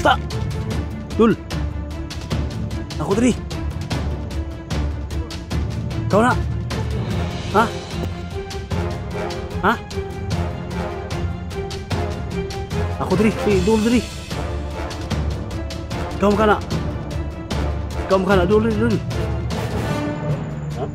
bata. Dul. Ako diri. Kau na. Ha? Ha? Ako diri, dul diri. Kau kana. Kau kana dul diri. Ha?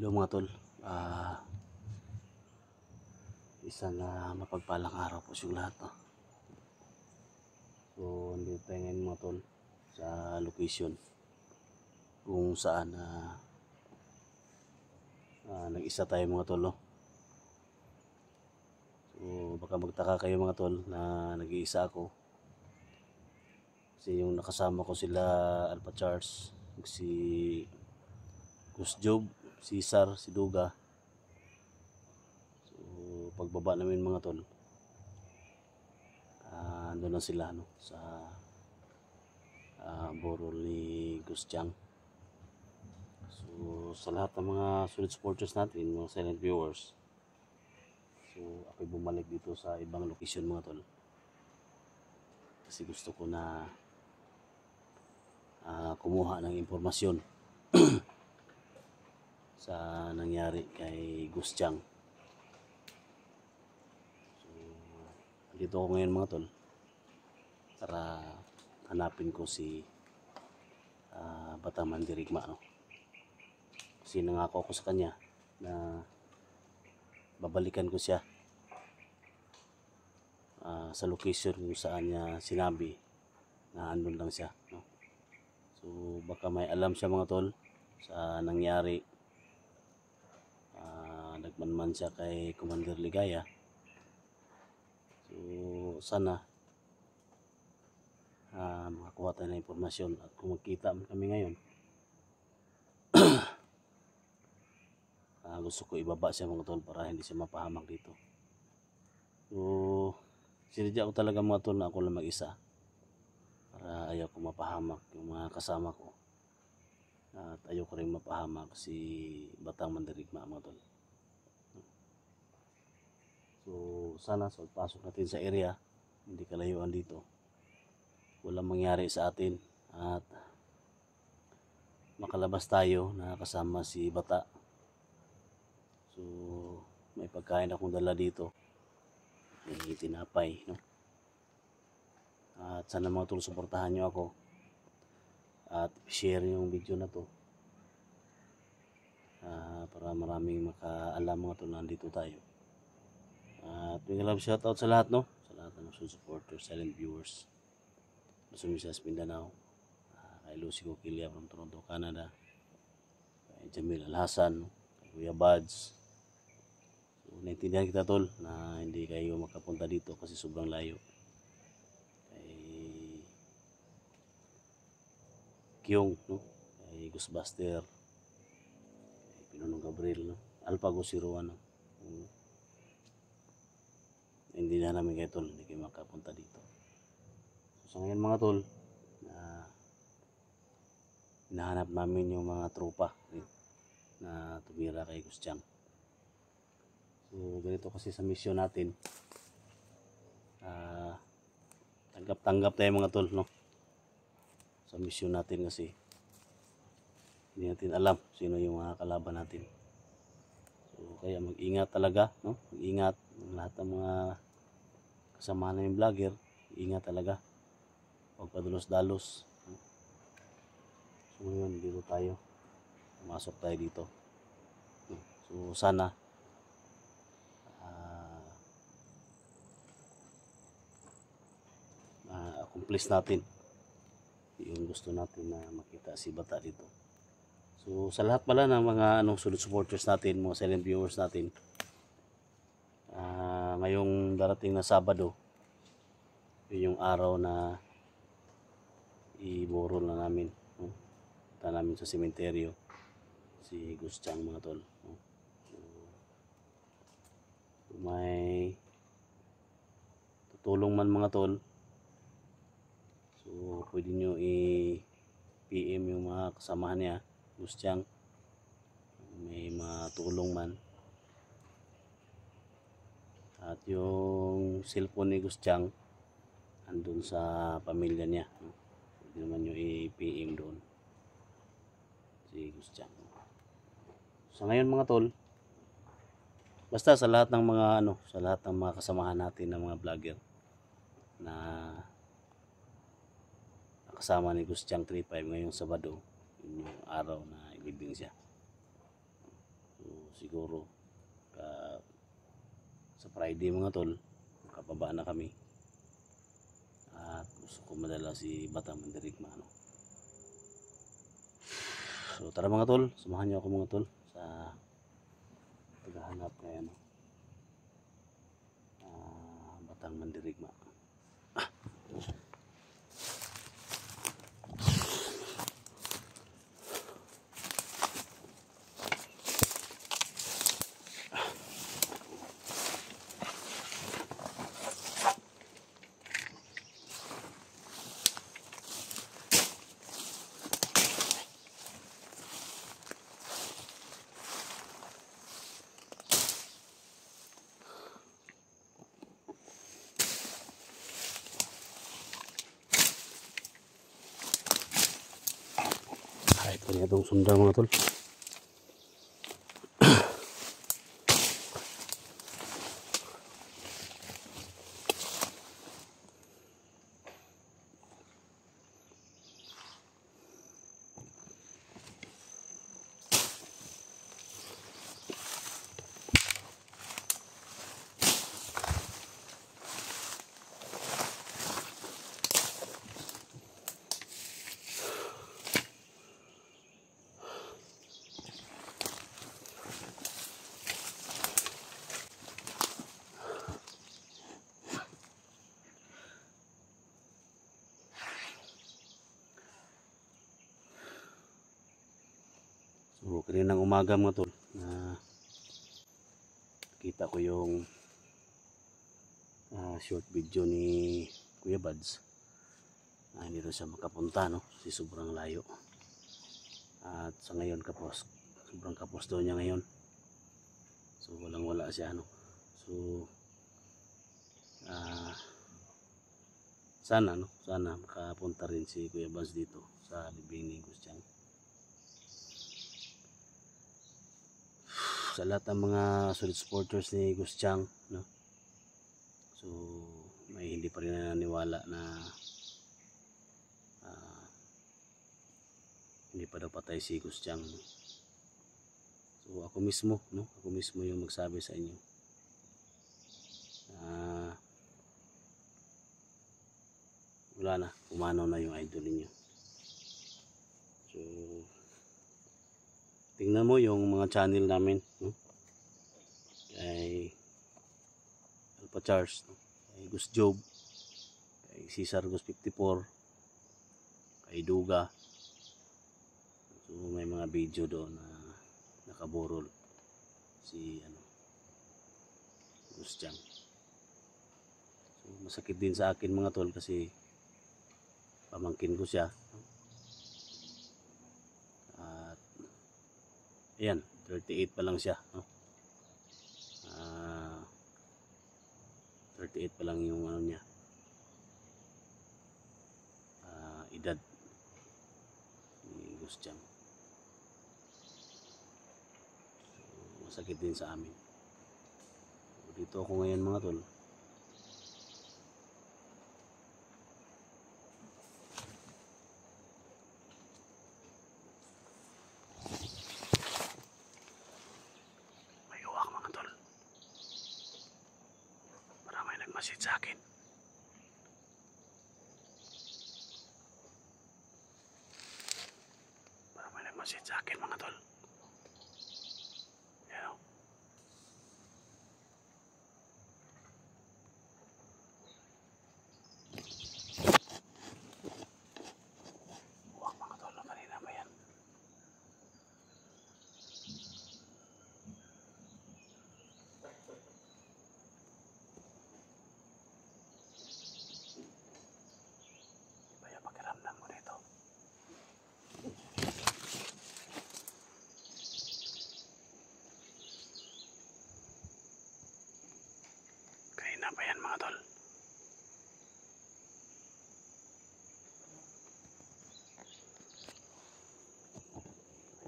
Hello mga tol, isang mapagpalang araw po sa lahat. So nandito tayo ngayon mga tol sa location kung saan nag-isa tayo mga tol. So baka magtaka kayo mga tol na nag-iisa ako, kasi yung nakasama ko sila Alpha Charles, si Gus Job, Cesar, si Duga. So pagbaba namin mga tol, doon na sila sa burol ni Gus Chang. So sa lahat ng mga solid supporters natin, mga silent viewers, so ako'y bumalik dito sa ibang location mga tol, kasi gusto ko na kumuha ng impormasyon sa nangyari kay Gus Chang. So dito ako ngayon mga tol para hanapin ko si Batang Mandirigma, kasi nangako ako sa kanya na babalikan ko siya sa location kung saan niya sinabi na andun lang siya, So baka may alam siya mga tol sa nangyari, nagmanman siya kay Commander Ligaya. So sana makakuha tayo ng impormasyon, at kung magkita kami ngayon, gusto ko ibaba siya mga tol para hindi siya mapahamak dito. So sinadya ko talaga mga tol na ako lang mag-isa, para ayaw ko mapahamak yung mga kasama ko, at ayaw ko rin mapahamak si Batang Mandirigma mga tol. So sana sa pagpasok natin sa area, hindi kalayuan dito, walang mangyari sa atin, at makalabas tayo na kasama si Bata. So may pagkain akong dala dito, may tinapay, At sana mga tol, suportahan nyo ako at share yung video na to, para maraming makaalam mga tol, nandito tayo. At may love shoutout sa lahat, sa lahat ng supporters, silent viewers, Luzon, Visayas, Mindanao, kay Lucy Coquilla from Toronto, Canada, kay Jamil Alhasan, kay Kuya Buds. So naintindihan kita tol na hindi kayo makapunta dito kasi sobrang layo. Kay Kyong, kay Ghostbuster, kay Pinonong Gabriel, Alpago 01, hindi na namin kayo tol, hindi kayo makapunta dito. So sa ngayon mga tol, hinahanap namin yung mga tropa na tumira kay Gus Chang. So So ganito kasi sa mission natin. Ah, tanggap-tanggap tayo mga tol, no? Sa mission natin kasi hindi natin alam sino yung mga kalaban natin. So kaya mag-ingat talaga, no? Mag-ingat ang lahat ng mga kasama na yung vlogger. Ingat talaga. Huwag padalos-dalos. No? So ngayon, dito tayo. Pumasok tayo dito. No? So sana accomplish natin yung gusto natin na makita si Bata dito. So sa lahat pala ng mga solid supporters natin, mga silent viewers natin, ngayong darating na Sabado, yun yung araw na iborol na namin, no? Punta namin sa sementeryo si Gustiang mga tol, no? So, may tutulong man mga tol, so pwede nyo i-PM yung mga kasamahan niya, Gustiang, may matulong man. At yung cellphone ni Gustiang andun sa pamilya niya, no? Pwede naman nyo i-PM doon si Gustiang. So ngayon mga tol, basta sa lahat ng mga sa lahat ng mga kasamahan natin ng mga vlogger na nakasama ni Gustiang 35 ngayong Sabado, yun yung araw na ilibing siya. So siguro sa Friday mga tol, nakababa na kami at gusto ko madala si Batang Mandirigma, no? So tara mga tol, samahan niyo ako mga tol sa paghahanap kay Batang Mandirigma. Kahit kanya itong sunda mga tol. So kaninang umaga mga tol, na kita ko yung short video ni Kuya Buds. Hindi rin siya makapunta, no? Kasi sobrang layo. At sa ngayon sobrang kapos daw niya ngayon. So walang wala siya, no? So sana makapunta rin si Kuya Buds dito sa libing ni Gustiang. Sa lahat ng mga solid supporters ni Gustiang, no? So may hindi pa rin naniniwala na hindi pa daw patay si Gustiang. So ako mismo yung magsabi sa inyo. Wala na, umanaw na yung idol niyo. So tingnan mo yung mga channel namin, no? Kay Alpha Charles, no? Kay Gus Job, kay Cesar Gus 54, kay Duga. So may mga video doon na nakaburol si Gustiang. So masakit din sa akin mga tol kasi pamangkin ko siya. At ayan, 38 pa lang siya, no? maliit pa lang yung ano niya, edad ni Ghost Jam. So, masakit din sa amin. So, dito ako ngayon mga tol. May uwak mga tol. Para may nagmasid sa akin. Masid sa akin mga tol. Yan o. Huwag mga tol, kanina ba yan? Iba yung pakiramdam mo dito. Kanina ba yan mga tol?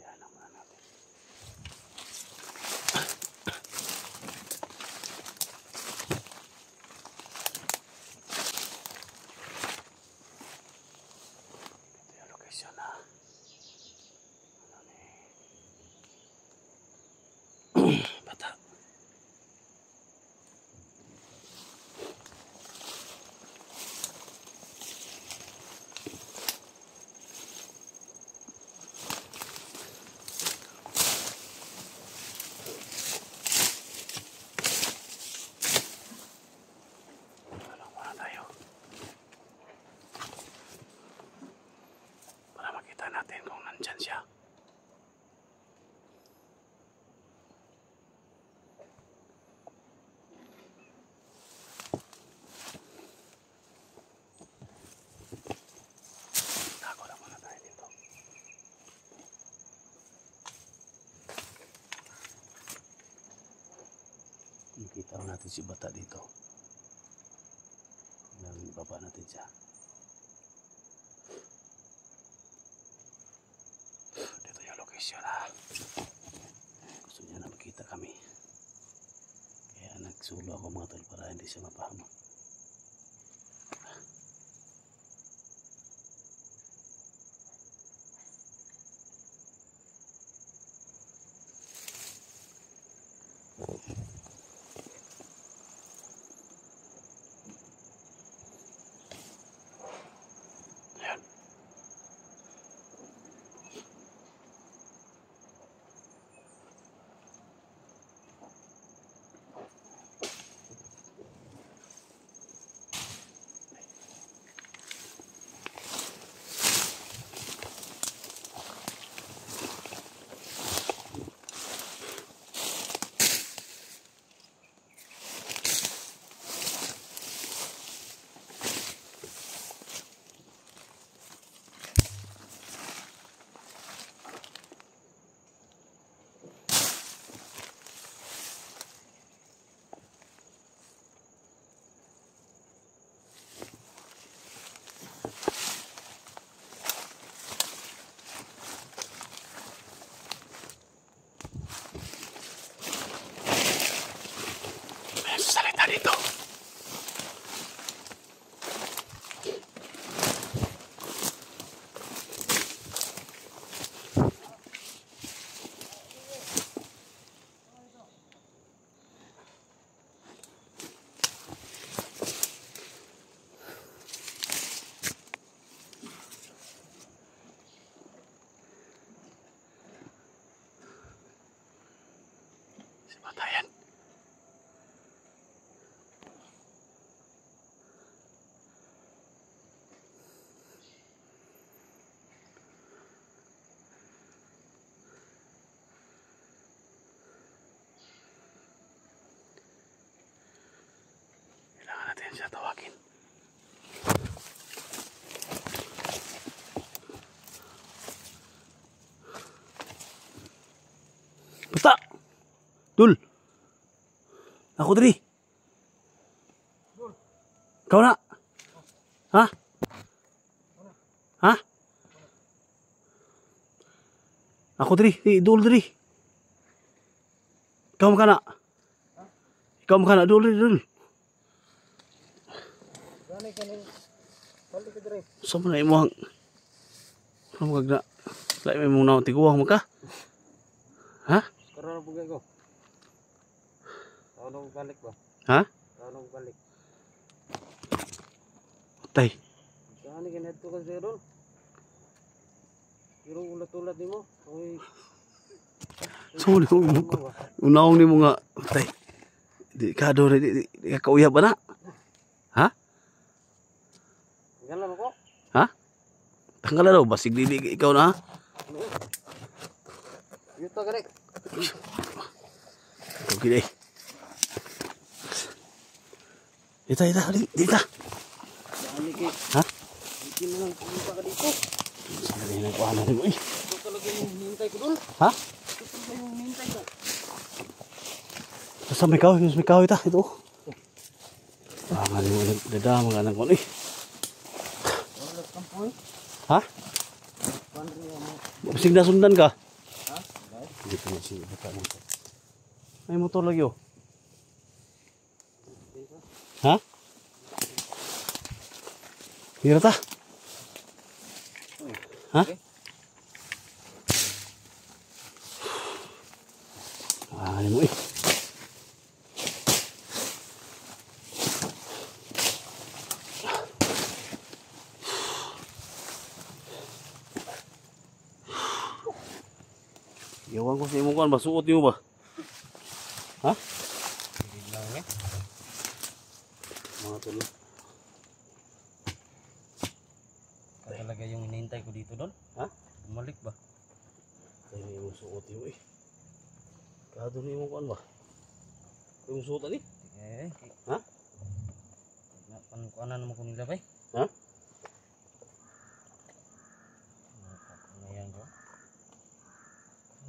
Ayan ang muna natin. Ito yung location na ano ni bata. Natin kung nandyan siya. Tago lang muna tayo dito. Nakita natin si bata dito. Baba natin siya. Gusto niya na makita kami, kaya nagsulo ako mga tol para hindi siya mapahamak. Dito. Si Batayan. Natin siya tawagin. Basta! Dul! Ako dali! Dul! Ikaw na. Ha? Ha? Ako diri, idol diri. Ikaw makana. Ikaw makana, idol diri. Gani kaning balik ka dire. Saan mo na imuhang? Saan mo kagna? Lain may mong naon tiguang mo ka? Ha? Karon na bugay ko. Taon na balik ba? Ha? Taon na balik. Tay. Gani kaned to ka zero. Pero ulat-ulat nimo. Oy. Saan mo na imuhang? Unaong ni mo nga. Tay. Di ka do, di ka kauyab ba na? Ha? Ganlan ako. Ha? Tanggal na daw, basig dili ikaw na ha? Yuta gani. Ikaw gila eh. Dita, dita. Gani kay. Ha? Hindi mo lang pumunta ka dito. Sali na ko ano mo eh. Ito talaga yung hinihintay ko dun. Ha? Ito talaga yung hinihintay ko. Sa may kahoy ta, ito. Ah, nga mo nagdadama ka ng kuno eh. Wala kang poy. Ha? Pandri mo. Bisig na sundan ka. Ha? Dai. Hindi ko masig bata mo. May motor lagi oh. Ha? Hira ta. Ha? Ah, ano mo eh. Iwan ko sa imo kan, masuot niyo ba? Ha? Hindi lang eh. Mga tulo. Ito talaga yung hinihintay ko dito doon. Ha? Bumalik ba? Kaya niyo suot niyo eh. Kado niyo mo kan ba? Yung suot ani? Eh. Ha? Panukuanan naman ko nila ba? Ha? Ngayon ko.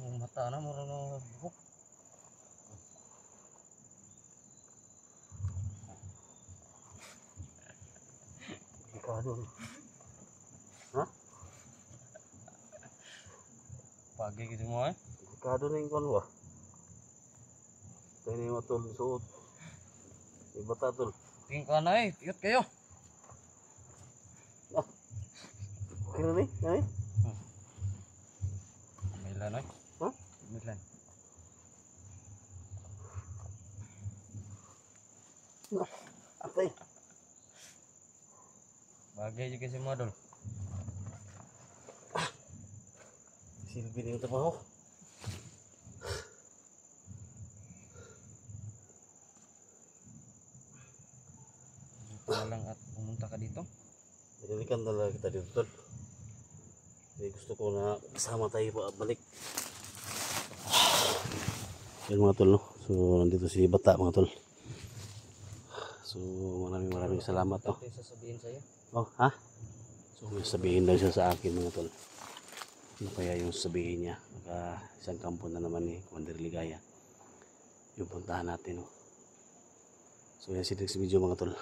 Ang mata na mura na buhok. Kado. Ha? Pagi gitu mo eh. Kado na yung kan ba? Kaya niyo tol suot. Iba ta tol. Tingin ko na eh. Tiyot kayo. Okay na ni? Ay? Milan eh. Ha? Milan. Atay. Bagay juga si model. Silbi na yung trabaho. Dito na lang at pumunta ka dito. Pinalikan talaga kita dito tol. Jadi gusto ko na kasama tayo pa balik. Yan mga tol no. So nandito si Bata mga tol. So maraming salamat no. Ito yung sasabihin sa'yo. Oh, ha? So may sabihin daw siya sa akin mga tol. Ano kaya yung sabihin niya? Baka isang kampo na naman ni Commander Ligaya. Yung puntahan natin no. So yan si next video mga tol.